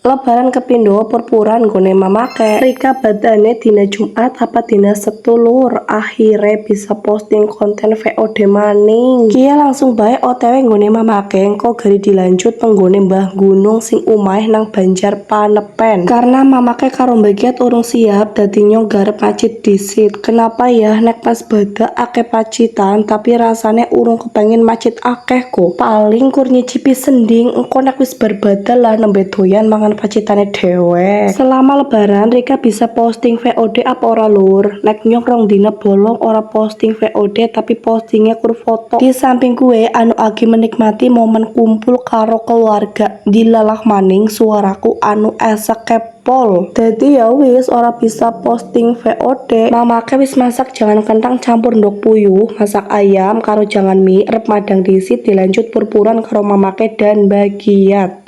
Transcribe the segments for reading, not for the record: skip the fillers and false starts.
Lebaran kepindo purpuran gone mamake. Rika badane dina Jumat apa dina Setu lur. Akhire bisa posting konten VOD maning. Kia langsung bae OTW gone mamake engko gari dilanjut penggone Mbah Gunung sing umahe nang Banjar Panepen. Karena mamake karo Mbah Giat urung siap dadi garep pacit disit. Kenapa ya nek pas badak akeh pacitan tapi rasane urung kepengin macit akeh kok. Paling kur nyicipi sending engko nek wis berbadal lah nembe doyan mangan pacitane dhewe. Selama lebaran Rika bisa posting VOD apa ora lur? Nek nyok rong dina bolong ora posting VOD tapi postingnya kur foto. Di samping gue anu agi menikmati momen kumpul karo keluarga. Dilalah maning suaraku anu esek kepol. Jadi ya wis ora bisa posting VOD. Mamake wis masak jangan kentang campur ndok puyuh, masak ayam karo jangan mie, rep madang disit dilanjut purpuran karo mamake dan Mbah Giat.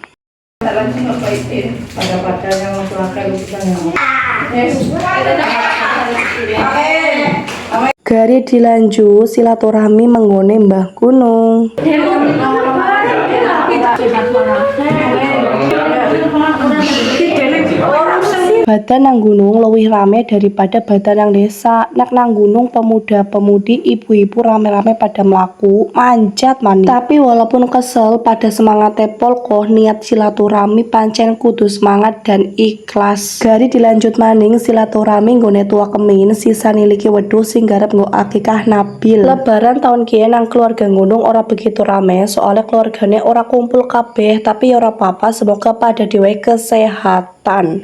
Pada yang laki-laki Gari dilanjut silaturahmi menggone Mbah Gunung. Badan nang gunung lebih rame daripada badan nang desa. Nek nang gunung pemuda-pemudi ibu-ibu rame-rame pada melaku manjat maning. Tapi walaupun kesel pada semangat tepol koh niat silaturahmi pancen kudu semangat dan ikhlas. Gari dilanjut maning silaturahmi nggone tua kemin sisa niliki wedhus sing garep nggo akikah Nabil. Lebaran tahun kieu nang keluarga gunung ora begitu rame soalnya keluargane ora kumpul kabeh tapi ya ora apa-apa semoga pada dhewe kesehatan.